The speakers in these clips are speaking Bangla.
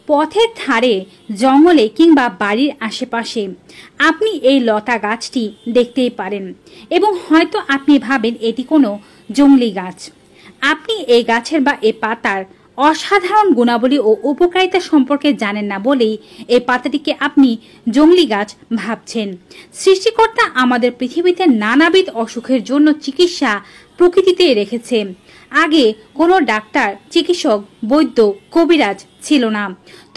পথের ধারে, জঙ্গলে কিংবা বাড়ির আশেপাশে আপনি এই লতা গাছটি দেখতেই পারেন এবং হয়তো আপনি ভাবেন এটি কোনো জংলি গাছ। আপনি এই গাছের বা এই পাতার অসাধারণ গুণাবলী ও উপকারিতা সম্পর্কে জানেন না বলেই এই পাতাটিকে আপনি জংলি গাছ ভাবছেন। সৃষ্টিকর্তা আমাদের পৃথিবীতে নানাবিধ অসুখের জন্য চিকিৎসা প্রকৃতিতে রেখেছে। আগে কোনো ডাক্তার, চিকিৎসক, বৈদ্য, কবিরাজ ছিল না।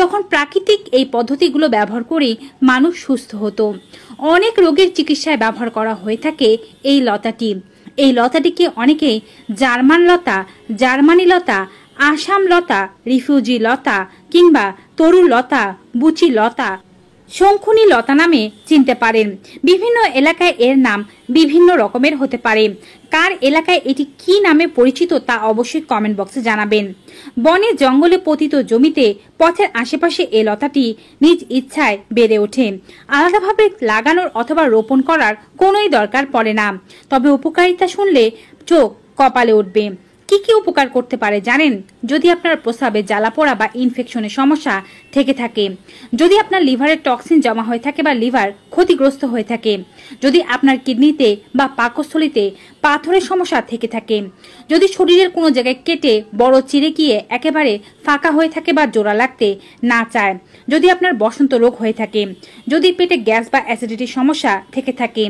তখন প্রাকৃতিক এই পদ্ধতিগুলো ব্যবহার করে মানুষ সুস্থ হতো। অনেক রোগের চিকিৎসায় ব্যবহার করা হয়ে থাকে এই লতাটি। এই লতাটিকে অনেকে জার্মান লতা, জার্মানি লতা, আসাম লতা, রিফিউজি লতা কিংবা তরু লতা, বুচি লতা, শঙ্খুনি লতা নামে চিনতে পারেন। বিভিন্ন এলাকায় এর নাম বিভিন্ন রকমের হতে পারে। কার এলাকায় এটি কি নামে পরিচিত তা অবশ্যই কমেন্ট বক্সে জানাবেন। বনে জঙ্গলে পতিত জমিতে, পথের আশেপাশে এই লতাটি নিজ ইচ্ছায় বেড়ে ওঠে। আলাদাভাবে লাগানোর অথবা রোপণ করার কোনোই দরকার পড়ে না। তবে উপকারিতা শুনলে চোখ কপালে উঠবে। কি কি উপকার করতে পারে জানেন? যদি আপনার প্রস্রাবে জ্বালাপোড়া বা ইনফেকশনের সমস্যা থেকে থাকে, যদি আপনার লিভারের টক্সিন জমা হয়ে থাকে বা লিভার ক্ষতিগ্রস্ত হয়ে থাকে, যদি আপনার কিডনিতে বা পাকস্থলীতে পাথরের সমস্যা থেকে থাকে, যদি শরীরের কোনো জায়গায় কেটে বড় চিরে গিয়ে একেবারে ফাঁকা হয়ে থাকে বা জোড়া লাগতে না চায়, যদি আপনার বসন্ত রোগ হয়ে থাকে, যদি পেটে গ্যাস বা অ্যাসিডিটির সমস্যা থেকে থাকে,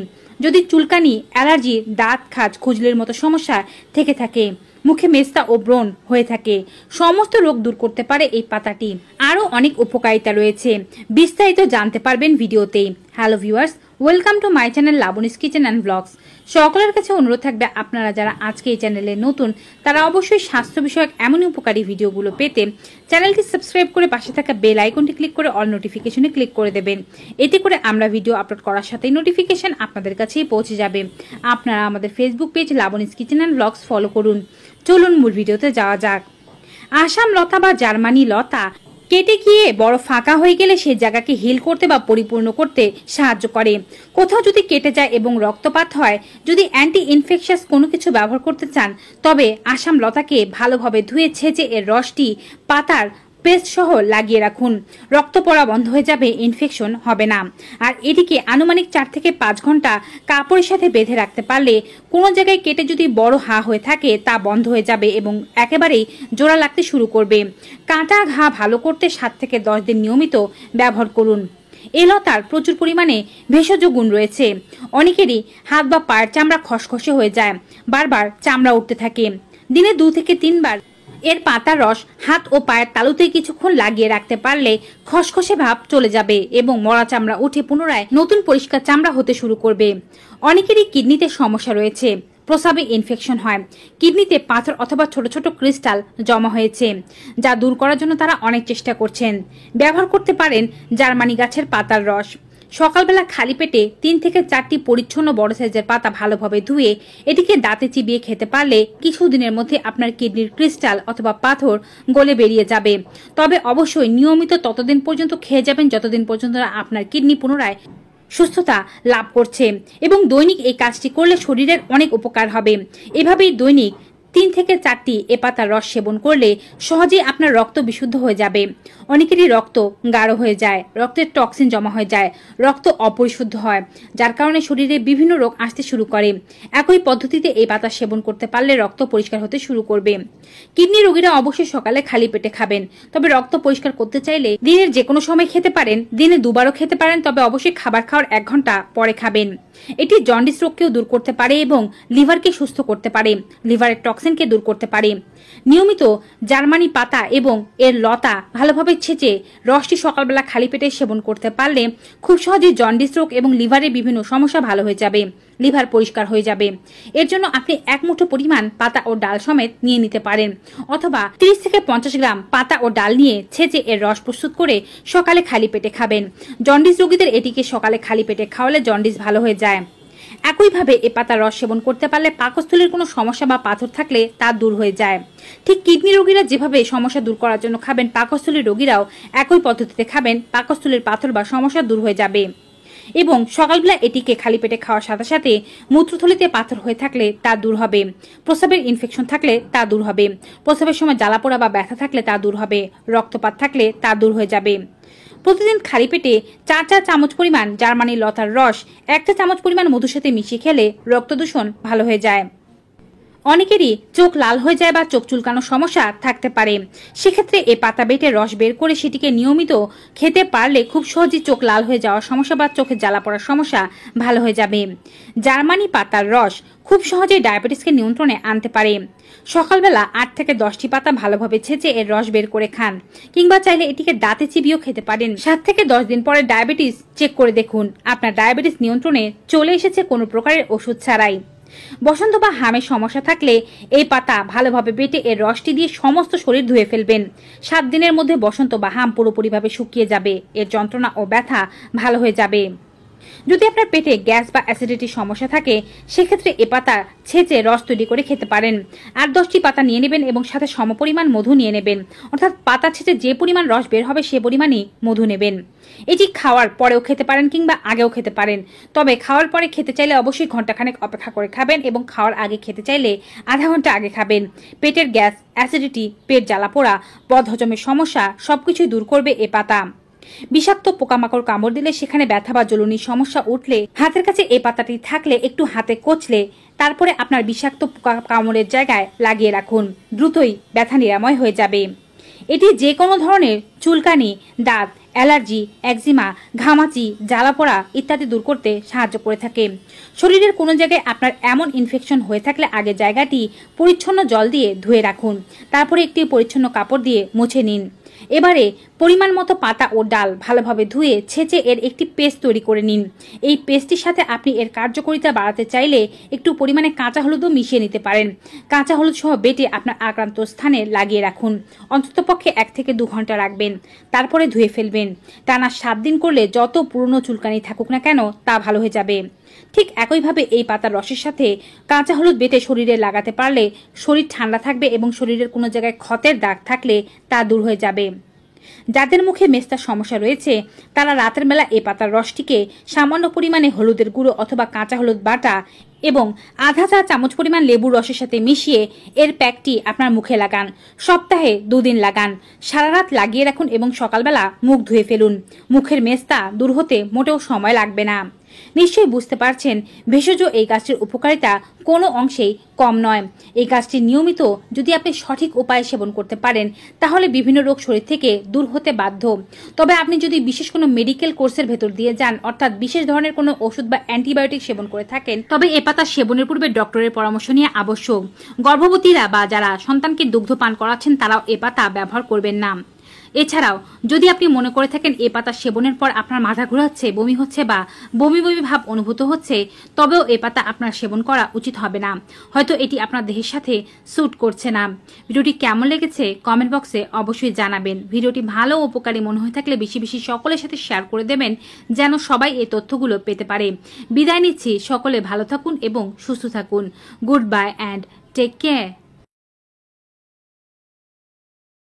যদি চুলকানি, অ্যালার্জি, দাঁত খাজ, খুজলির মতো সমস্যা থেকে থাকে, মুখে মেস্তা ও ব্রণ হয়ে থাকে, সমস্ত রোগ দূর করতে পারে এই পাতাটি। আরো অনেক উপকারিতা রয়েছে, বিস্তারিত জানতে পারবেন ভিডিওতেই। Hello viewers, welcome to my channel Laboni's kitchen and blogs. সকলের কাছে অনুরোধ থাকবে আপনারা যারা আজকে এই চ্যানেলে নতুন তারা অবশ্যই স্বাস্থ্য বিষয়ক এমনই উপকারী ভিডিওগুলো পেতে চ্যানেলটি সাবস্ক্রাইব করে পাশে থাকা বেল আইকনটি ক্লিক করে অল নোটিফিকেশনে ক্লিক করে দেবেন। এতে করে আমরা ভিডিও আপলোড করার সাথেই নোটিফিকেশন আপনাদের কাছেই পৌঁছে যাবে। আপনারা আমাদের Facebook page Laboni's kitchen and blogs follow করুন। চলুন মূল ভিডিওতে যাওয়া যাক। আসাম লতা বা জার্মানি লতা কেটে গিয়ে বড় ফাঁকা হয়ে গেলে সেই জায়গাকে হিল করতে বা পরিপূর্ণ করতে সাহায্য করে। কোথাও যদি কেটে যায় এবং রক্তপাত হয়, যদি অ্যান্টি ইনফেকশাস কোনো কিছু ব্যবহার করতে চান, তবে আসাম লতাকে ভালোভাবে ধুয়ে ছেঁচে এর রসটি পাতার পেস্ট সহ লাগিয়ে রাখুন। রক্ত পড়া বন্ধ হয়ে যাবে, ইনফেকশন হবে না। আর এটিকে আনুমানিক 4 থেকে 5 ঘন্টা কাপড়ের সাথে বেঁধে রাখতে পারলে কোনো জায়গায় কেটে যদি বড় হা হয়ে থাকে তা বন্ধ হয়ে যাবে এবং একেবারেই জোড়া লাগতে শুরু করবে। কাঁটা ঘা ভালো করতে 7 থেকে 10 দিন নিয়মিত ব্যবহার করুন। এই লতার প্রচুর পরিমাণে ভেষজ গুণ রয়েছে। অনেকেরই হাত বা পায়ের চামড়া খসখসে হয়ে যায়, বারবার চামড়া উঠতে থাকে। দিনে 2 থেকে 3 বার এর পাতার রস হাত ও পায়ের তালুতে কিছুক্ষণ লাগিয়ে রাখতে পারলে খসখসে ভাব চলে যাবে এবং মরা চামড়া উঠে পুনরায় নতুন পরিষ্কার চামড়া হতে শুরু করবে। অনেকেরই কিডনিতে সমস্যা রয়েছে, প্রস্রাবে ইনফেকশন হয়, কিডনিতে পাথর অথবা ছোট ছোট ক্রিস্টাল জমা হয়েছে, যা দূর করার জন্য তারা অনেক চেষ্টা করছেন। ব্যবহার করতে পারেন জার্মানি গাছের পাতার রস। সকালবেলা খালি পেটে 3 থেকে 4টি পরিচ্ছন্ন বড় সাইজের পাতা ভালোভাবে ধুয়ে এটিকে দাঁতে চিবিয়ে খেতে পারলে কিছুদিনের মধ্যে আপনার কিডনির ক্রিস্টাল অথবা পাথর গলে বেরিয়ে যাবে। তবে অবশ্যই নিয়মিত ততদিন পর্যন্ত খেয়ে যাবেন যতদিন পর্যন্ত আপনার কিডনি পুনরায় সুস্থতা লাভ করছে, এবং দৈনিক এই কাজটি করলে শরীরের অনেক উপকার হবে। এভাবেই দৈনিক 3 থেকে 4টি এ পাতার রস সেবন করলে সহজেই আপনার রক্ত বিশুদ্ধ হয়ে যাবে। অনেকেরই রক্ত গাঢ় হয়ে যায়, রক্তের টক্সিন জমা হয়ে যায়, রক্ত অপরিশুদ্ধ হয়, যার কারণে শরীরে বিভিন্ন রোগ আসতে শুরু করে। একই পদ্ধতিতে এই পাতা সেবন করতে পারলে রক্ত পরিষ্কার হতে শুরু করবে। কিডনি রোগীরা অবশ্যই সকালে খালি পেটে খাবেন। তবে রক্ত পরিষ্কার করতে চাইলে দিনের যে কোনো সময় খেতে পারেন, দিনে 2 বারও খেতে পারেন, তবে অবশ্যই খাবার খাওয়ার 1 ঘন্টা পরে খাবেন। এটি জন্ডিস রোগকেও দূর করতে পারে এবং লিভারকে সুস্থ করতে পারে, লিভারের টক্সিনকে দূর করতে পারে। নিয়মিত জার্মানি পাতা এবং এর লতা ভালোভাবে ছেঁচে রসটি সকালবেলা খালি পেটে সেবন করতে পারলে খুব সহজেই জন্ডিস রোগ এবং লিভারের বিভিন্ন সমস্যা ভালো হয়ে যাবে, লিভার পরিষ্কার হয়ে যাবে। এর জন্য আপনি 1 মুঠো পরিমাণ পাতা ও ডাল সমেত নিয়ে নিতে পারেন, অথবা 30 থেকে 50 গ্রাম পাতা ও ডাল নিয়ে ছেঁচে এর রস প্রস্তুত করে সকালে খালি পেটে খাবেন। জন্ডিস রোগীদের এটিকে সকালে খালি পেটে খাওয়ালে জন্ডিস ভালো হয়ে যায়। একইভাবে এ পাতার রস সেবন করতে পারলে পাকস্থলীর কোনো সমস্যা বা পাথর থাকলে তা দূর হয়ে যায়। ঠিক কিডনি রোগীরা যেভাবে সমস্যা দূর করার জন্য খাবেন, পাকস্থলীর রোগীরাও একই পদ্ধতিতে খাবেন, পাকস্থলীর পাথর বা সমস্যা দূর হয়ে যাবে। এবং সকালবেলা এটিকে খালি পেটে খাওয়ার সাথে সাথে মূত্রথলিতে পাথর হয়ে থাকলে তা দূর হবে, প্রস্রাবের ইনফেকশন থাকলে তা দূর হবে, প্রস্রাবের সময় জ্বালাপোড়া বা ব্যথা থাকলে তা দূর হবে, রক্তপাত থাকলে তা দূর হয়ে যাবে। প্রতিদিন খালি পেটে 4 চামচ পরিমাণ জার্মানি লতার রস 1 চামচ পরিমাণ মধুর সাথে মিশিয়ে খেলে রক্ত দূষণ ভালো হয়ে যায়। অনেকেরই চোখ লাল হয়ে যায় বা চোখ চুলকানোর সমস্যা থাকতে পারে, সেক্ষেত্রে এই পাতা বেটে রস বের করে সেটিকে নিয়মিত খেতে পারলে খুব সহজেই চোখ লাল হয়ে যাওয়ার সমস্যা বা চোখে জ্বালা পড়ার সমস্যা ভালো হয়ে যাবে। জার্মানি পাতার রস খুব সহজেই ডায়াবেটিসকে নিয়ন্ত্রণে আনতে পারে। সকালবেলা 8 থেকে 10টি পাতা ভালোভাবে ছেঁচে এর রস বের করে খান, কিংবা চাইলে এটিকে দাঁতে চিবিয়েও খেতে পারেন। 7 থেকে 10 দিন পরে ডায়াবেটিস চেক করে দেখুন আপনার ডায়াবেটিস নিয়ন্ত্রণে চলে এসেছে কোনো প্রকারের ওষুধ ছাড়াই। বসন্ত বা হামের সমস্যা থাকলে এই পাতা ভালোভাবে বেটে এর রসটি দিয়ে সমস্ত শরীর ধুয়ে ফেলবেন। 7 দিনের মধ্যে বসন্ত বা হাম পুরোপুরিভাবে শুকিয়ে যাবে, এর যন্ত্রণা ও ব্যথা ভালো হয়ে যাবে। যদি আপনার পেটে গ্যাস বা অ্যাসিডিটির সমস্যা থাকে সেক্ষেত্রে এ পাতা ছেঁচে রস তৈরি করে খেতে পারেন। 8-10টি পাতা নিয়ে নেবেন এবং সাথে সমপরিমাণ মধু নিয়ে নেবেন, অর্থাৎ পাতা ছেঁচে যে পরিমাণ রস বের হবে সে পরিমাণই মধু নেবেন। এটি খাওয়ার পরেও খেতে পারেন কিংবা আগেও খেতে পারেন, তবে খাওয়ার পরে খেতে চাইলে অবশ্যই ঘন্টাখানেক অপেক্ষা করে খাবেন এবং খাওয়ার আগে খেতে চাইলে আধা ঘন্টা আগে খাবেন। পেটের গ্যাস, অ্যাসিডিটি, পেট জ্বালা পোড়া, বদহজমের সমস্যা সবকিছুই দূর করবে এ পাতা। বিষাক্ত পোকামাকড় কামড় দিলে সেখানে ব্যথা বা জ্বলুনির সমস্যা উঠলে হাতের কাছে এই পাতাটি থাকলে একটু হাতে কচলে তারপরে আপনার বিষাক্ত পোকা কামড়ের জায়গায় লাগিয়ে রাখুন, দ্রুতই ব্যথা নিরাময় হয়ে যাবে। এটি যে কোনো ধরনের চুলকানি, দাঁত, অ্যালার্জি, একজিমা, ঘামাচি, জ্বালাপোড়া ইত্যাদি দূর করতে সাহায্য করে থাকে। শরীরের কোনো জায়গায় আপনার এমন ইনফেকশন হয়ে থাকলে আগে জায়গাটি পরিচ্ছন্ন জল দিয়ে ধুয়ে রাখুন, তারপরে একটি পরিচ্ছন্ন কাপড় দিয়ে মুছে নিন। এবারে পরিমাণ মতো পাতা ও ডাল ভালোভাবে ধুয়ে ছেঁচে এর একটি পেস্ট তৈরি করে নিন। এই পেস্টটির সাথে আপনি এর কার্যকারিতা বাড়াতে চাইলে একটু পরিমাণে কাঁচা হলুদও মিশিয়ে নিতে পারেন। কাঁচা হলুদ সহ বেটে আপনার আক্রান্ত স্থানে লাগিয়ে রাখুন, অন্ততপক্ষে 1 থেকে 2 ঘন্টা রাখবেন, তারপরে ধুয়ে ফেলবেন। টানা 7 দিন করলে যত পুরনো চুলকানি থাকুক না কেন তা ভালো হয়ে যাবে। ঠিক একইভাবে এই পাতার রসের সাথে কাঁচা হলুদ বেটে শরীরে লাগাতে পারলে শরীর ঠান্ডা থাকবে এবং শরীরের কোনো জায়গায় ক্ষতের দাগ থাকলে তা দূর হয়ে যাবে। যাদের মুখে মেস্তার সমস্যা রয়েছে তারা রাতের বেলা এই পাতার রসটিকে সামান্য পরিমাণে হলুদের গুঁড়ো অথবা কাঁচা হলুদ বাটা এবং আধা চা চামচ পরিমাণ লেবুর রসের সাথে মিশিয়ে এর প্যাকটি আপনার মুখে লাগান। সপ্তাহে 2 দিন লাগান, সারা রাত লাগিয়ে রাখুন এবং সকালবেলা মুখ ধুয়ে ফেলুন। মুখের মেস্তা দূর হতে মোটেও সময় লাগবে না। নিশ্চয়ই বুঝতে পারছেন ভেষজ এই গাছটির উপকারিতা কোনো অংশেই কম নয়। এই গাছটি নিয়মিত যদি আপনি সঠিক উপায়ে সেবন করতে পারেন তাহলে বিভিন্ন রোগ শরীর থেকে দূর হতে বাধ্য। তবে আপনি যদি বিশেষ কোনো মেডিকেল কোর্সের ভেতর দিয়ে যান, অর্থাৎ বিশেষ ধরনের কোনো ওষুধ বা অ্যান্টিবায়োটিক সেবন করে থাকেন, তবে এ পাতা সেবনের পূর্বে ডক্টরের পরামর্শ নিয়ে আবশ্যক। গর্ভবতীরা বা যারা সন্তানকে দুগ্ধ পান করাচ্ছেন তারাও এ পাতা ব্যবহার করবেন না। এছাড়াও যদি আপনি মনে করে থাকেন এ পাতা সেবনের পর আপনার মাথা ঘোরাচ্ছে, বমি হচ্ছে বা বমি বমি ভাব অনুভূত হচ্ছে, তবেও এ পাতা আপনার সেবন করা উচিত হবে না। হয়তো এটি আপনার দেহের সাথে স্যুট করছে না। ভিডিওটি কেমন লেগেছে কমেন্ট বক্সে অবশ্যই জানাবেন। ভিডিওটি ভালো ও উপকারী মনে হয়ে থাকলে বেশি বেশি সকলের সাথে শেয়ার করে দেবেন যেন সবাই এই তথ্যগুলো পেতে পারে। বিদায় নিচ্ছি, সকলে ভালো থাকুন এবং সুস্থ থাকুন। Goodbye and take care.